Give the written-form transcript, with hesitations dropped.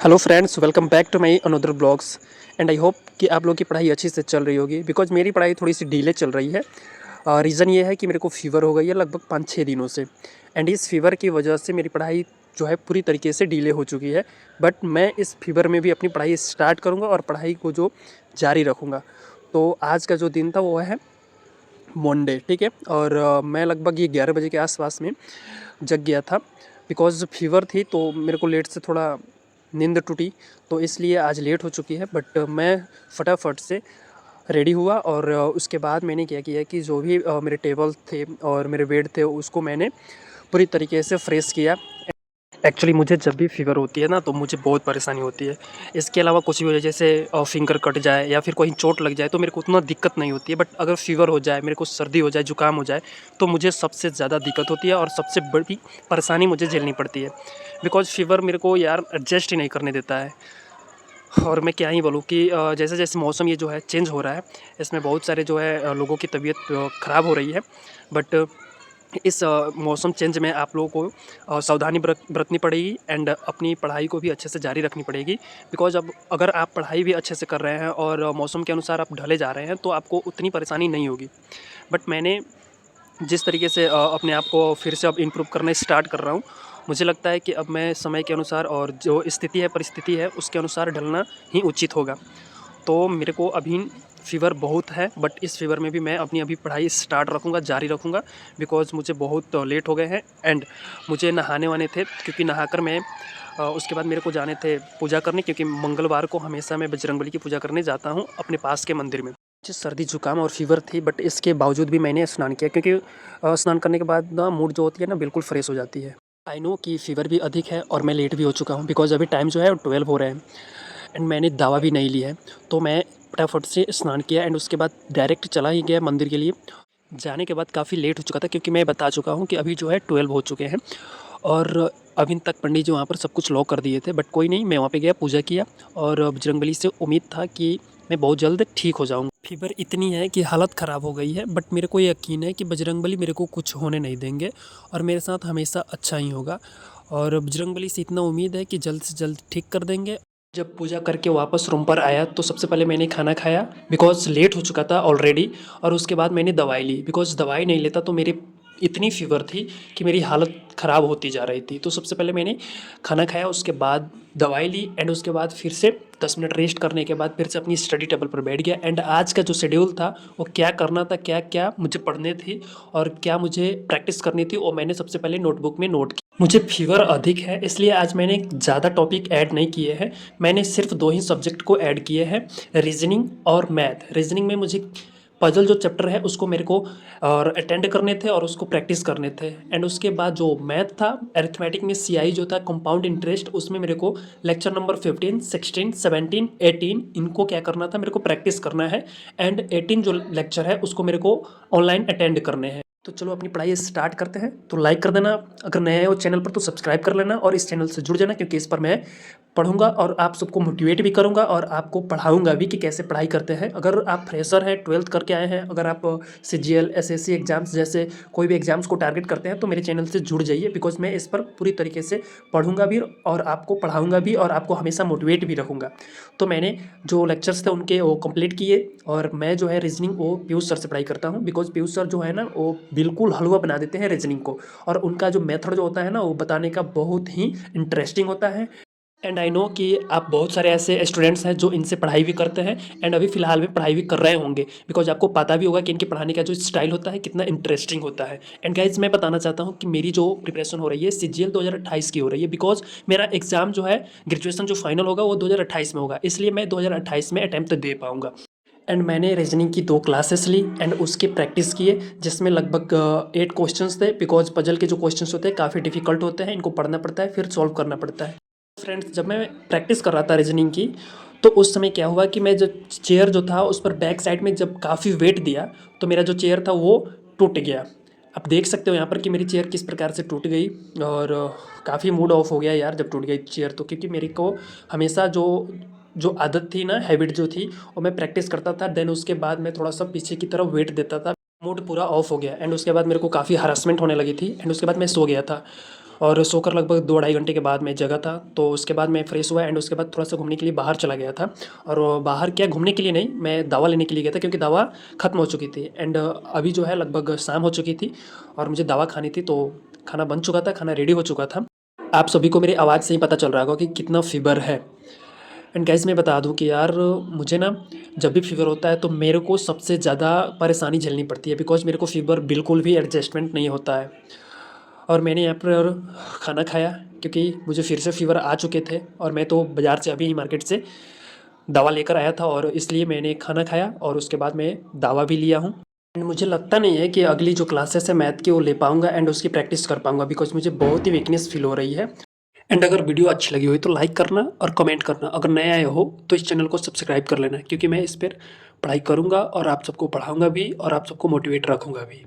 Hello friends, welcome back to my another blogs. And I hope कि आप लोगों की पढ़ाई अच्छी से चल रही होगी। बिकॉज मेरी पढ़ाई थोड़ी सी डीले चल रही है। रीज़न ये है कि मेरे को फ़ीवर हो गई है लगभग 5-6 दिनों से। एंड इस फ़ीवर की वजह से मेरी पढ़ाई जो है पूरी तरीके से डीले हो चुकी है। बट मैं इस फ़ीवर में भी अपनी पढ़ाई स्टार्ट करूँगा और पढ़ाई को जो जारी रखूँगा। तो आज का जो दिन था वो है मंडे, ठीक है। और मैं लगभग ये 11 बजे के आसपास में जग गया था। बिकॉज़ फ़ीवर थी तो मेरे को लेट से थोड़ा नींद टूटी, तो इसलिए आज लेट हो चुकी है। बट मैं फटाफट से रेडी हुआ और उसके बाद मैंने क्या किया कि जो भी मेरे टेबल थे और मेरे बेड थे उसको मैंने पूरी तरीके से फ्रेश किया। एक्चुअली मुझे जब भी फ़ीवर होती है ना तो मुझे बहुत परेशानी होती है। इसके अलावा कुछ भी हो जाए, जैसे फ़िंगर कट जाए या फिर कहीं चोट लग जाए तो मेरे को उतना दिक्कत नहीं होती है। बट अगर फ़ीवर हो जाए, मेरे को सर्दी हो जाए, ज़ुकाम हो जाए, तो मुझे सबसे ज़्यादा दिक्कत होती है और सबसे बड़ी परेशानी मुझे झेलनी पड़ती है। बिकॉज़ फ़ीवर मेरे को यार एडजस्ट ही नहीं करने देता है। और मैं क्या ही बोलूँ कि जैसे-जैसे मौसम ये जो है चेंज हो रहा है, इसमें बहुत सारे जो है लोगों की तबीयत ख़राब हो रही है। बट इस मौसम चेंज में आप लोगों को सावधानी बरतनी पड़ेगी एंड अपनी पढ़ाई को भी अच्छे से जारी रखनी पड़ेगी। बिकॉज़ अब अगर आप पढ़ाई भी अच्छे से कर रहे हैं और मौसम के अनुसार आप ढले जा रहे हैं तो आपको उतनी परेशानी नहीं होगी। बट मैंने जिस तरीके से अपने आप को फिर से अब इम्प्रूव करना स्टार्ट कर रहा हूँ, मुझे लगता है कि अब मैं समय के अनुसार और जो स्थिति है, परिस्थिति है, उसके अनुसार ढलना ही उचित होगा। तो मेरे को अभी फ़ीवर बहुत है, बट इस फ़ीवर में भी मैं अपनी अभी पढ़ाई स्टार्ट रखूँगा, जारी रखूँगा। बिकॉज़ मुझे बहुत लेट हो गए हैं एंड मुझे नहाने-वहाने थे, क्योंकि नहाकर मैं उसके बाद मेरे को जाने थे पूजा करने, क्योंकि मंगलवार को हमेशा मैं बजरंगबली की पूजा करने जाता हूँ अपने पास के मंदिर में। मुझे सर्दी जुकाम और फ़ीवर थी, बट इसके बावजूद भी मैंने स्नान किया, क्योंकि स्नान करने के बाद ना मूड जो होती है ना बिल्कुल फ्रेश हो जाती है। आई नो कि फ़ीवर भी अधिक है और मैं लेट भी हो चुका हूँ, बिकॉज़ अभी टाइम जो है 12 हो रहे हैं एंड मैंने दवा भी नहीं ली है। तो मैं फटाफट से स्नान किया एंड उसके बाद डायरेक्ट चला ही गया मंदिर के लिए। जाने के बाद काफ़ी लेट हो चुका था, क्योंकि मैं बता चुका हूँ कि अभी जो है 12 हो चुके हैं और अभी तक पंडित जी वहाँ पर सब कुछ लॉक कर दिए थे। बट कोई नहीं, मैं वहाँ पे गया, पूजा किया और बजरंगबली से उम्मीद था कि मैं बहुत जल्द ठीक हो जाऊँगा। फ़ीवर इतनी है कि हालत ख़राब हो गई है, बट मेरे को यकीन है कि बजरंगबली मेरे को कुछ होने नहीं देंगे और मेरे साथ हमेशा अच्छा ही होगा। और बजरंगबली से इतना उम्मीद है कि जल्द से जल्द ठीक कर देंगे। जब पूजा करके वापस रूम पर आया तो सबसे पहले मैंने खाना खाया, बिकॉज़ लेट हो चुका था ऑलरेडी। और उसके बाद मैंने दवाई ली, बिकॉज़ दवाई नहीं लेता तो मेरी इतनी फ़ीवर थी कि मेरी हालत ख़राब होती जा रही थी। तो सबसे पहले मैंने खाना खाया, उसके बाद दवाई ली एंड उसके बाद फिर से 10 मिनट रेस्ट करने के बाद फिर से अपनी स्टडी टेबल पर बैठ गया। एंड आज का जो शेड्यूल था वो क्या करना था, क्या-क्या मुझे पढ़ने थी और क्या मुझे प्रैक्टिस करनी थी, वो मैंने सबसे पहले नोटबुक में नोट किया। मुझे फ़ीवर अधिक है, इसलिए आज मैंने ज़्यादा टॉपिक ऐड नहीं किए हैं। मैंने सिर्फ 2 ही सब्जेक्ट को ऐड किए हैं, रीज़निंग और मैथ। रीज़निंग में मुझे पज़ल जो चैप्टर है उसको मेरे को और अटेंड करने थे और उसको प्रैक्टिस करने थे। एंड उसके बाद जो मैथ था, अरिथमेटिक में सीआई जो था, कंपाउंड इंटरेस्ट, उसमें मेरे को लेक्चर नंबर 15, 16, 17, 18 इनको क्या करना था, मेरे को प्रैक्टिस करना है। एंड 18 जो लेक्चर है उसको मेरे को ऑनलाइन अटेंड करने हैं। तो चलो अपनी पढ़ाई स्टार्ट करते हैं। तो लाइक कर देना अगर नए हो चैनल पर, तो सब्सक्राइब कर लेना और इस चैनल से जुड़ जाना, क्योंकि इस पर मैं पढ़ूंगा और आप सबको मोटिवेट भी करूंगा और आपको पढ़ाऊंगा भी कि कैसे पढ़ाई करते हैं। अगर आप फ्रेशर हैं, 12th करके आए हैं, अगर आप सीजीएल, एसएससी एग्जाम्स जैसे कोई भी एग्जाम्स को टारगेट करते हैं, तो मेरे चैनल से जुड़ जाइए। बिकॉज मैं इस पर पूरी तरीके से पढ़ूंगा भी और आपको पढ़ाऊंगा भी और आपको हमेशा मोटिवेट भी रखूँगा। तो मैंने जो लेक्चर्स थे उनके वो कंप्लीट किए और मैं जो है रीजनिंग वो पीयूष सर से पढ़ाई करता हूँ। बिकॉज पीयूष सर जो है ना वो बिल्कुल हलवा बना देते हैं रीजनिंग को, और उनका जो मेथड जो होता है ना वो बताने का बहुत ही इंटरेस्टिंग होता है। एंड आई नो कि आप बहुत सारे ऐसे स्टूडेंट्स हैं जो इनसे पढ़ाई भी करते हैं एंड अभी फ़िलहाल में पढ़ाई भी कर रहे होंगे, बिकॉज आपको पता भी होगा कि इनके पढ़ाने का जो स्टाइल होता है कितना इंटरेस्टिंग होता है। एंड गाइज मैं बताना चाहता हूँ कि मेरी जो प्रिपरेशन हो रही है सीजीएल 2028 की हो रही है, बिकॉज मेरा एग्जाम जो है ग्रेजुएशन जो फाइनल होगा वो 2028 में होगा, इसलिए मैं 2028 में अटैम्प्ट दे पाऊँगा। एंड मैंने रीजनिंग की 2 क्लासेस ली एंड उसकी प्रैक्टिस किए, जिसमें लगभग 8 क्वेश्चंस थे। बिकॉज पजल के जो क्वेश्चंस होते हैं काफ़ी डिफिकल्ट होते हैं, इनको पढ़ना पड़ता है फिर सॉल्व करना पड़ता है। फ्रेंड्स, जब मैं प्रैक्टिस कर रहा था रीजनिंग की, तो उस समय क्या हुआ कि मैं जो चेयर जो था उस पर बैक साइड में जब काफ़ी वेट दिया तो मेरा जो चेयर था वो टूट गया। आप देख सकते हो यहाँ पर कि मेरी चेयर किस प्रकार से टूट गई। और काफ़ी मूड ऑफ हो गया यार जब टूट गई चेयर तो, क्योंकि मेरे को हमेशा जो जो आदत थी ना, हैबिट जो थी, वो मैं प्रैक्टिस करता था, देन उसके बाद मैं थोड़ा सा पीछे की तरफ वेट देता था। मूड पूरा ऑफ हो गया एंड उसके बाद मेरे को काफ़ी हरासमेंट होने लगी थी एंड उसके बाद मैं सो गया था। और सोकर लगभग 2 ढाई घंटे के बाद मैं जगा था। तो उसके बाद मैं फ्रेश हुआ एंड उसके बाद थोड़ा सा घूमने के लिए बाहर चला गया था। और बाहर क्या, घूमने के लिए नहीं, मैं दवा लेने के लिए गया था क्योंकि दवा ख़त्म हो चुकी थी। एंड अभी जो है लगभग शाम हो चुकी थी और मुझे दवा खानी थी, तो खाना बन चुका था, खाना रेडी हो चुका था। आप सभी को मेरी आवाज़ से ही पता चल रहा होगा कि कितना फ़ीवर है। एंड गाइस मैं बता दूं कि यार मुझे ना जब भी फ़ीवर होता है तो मेरे को सबसे ज़्यादा परेशानी झेलनी पड़ती है, बिकॉज़ मेरे को फ़ीवर बिल्कुल भी एडजस्टमेंट नहीं होता है। और मैंने यहाँ पर खाना खाया क्योंकि मुझे फिर से फ़ीवर आ चुके थे और मैं तो बाज़ार से अभी ही मार्केट से दवा लेकर आया था, और इसलिए मैंने खाना खाया और उसके बाद मैं दवा भी लिया हूँ। एंड मुझे लगता नहीं है कि अगली जो क्लासेस है मैथ की वो ले पाऊँगा एंड उसकी प्रैक्टिस कर पाऊँगा, बिकॉज़ मुझे बहुत ही वीकनेस फ़ील हो रही है। एंड अगर वीडियो अच्छी लगी हुई तो लाइक करना और कमेंट करना। अगर नए आए हो तो इस चैनल को सब्सक्राइब कर लेना, क्योंकि मैं इस पर पढ़ाई करूँगा और आप सबको पढ़ाऊँगा भी और आप सबको मोटिवेट रखूँगा भी।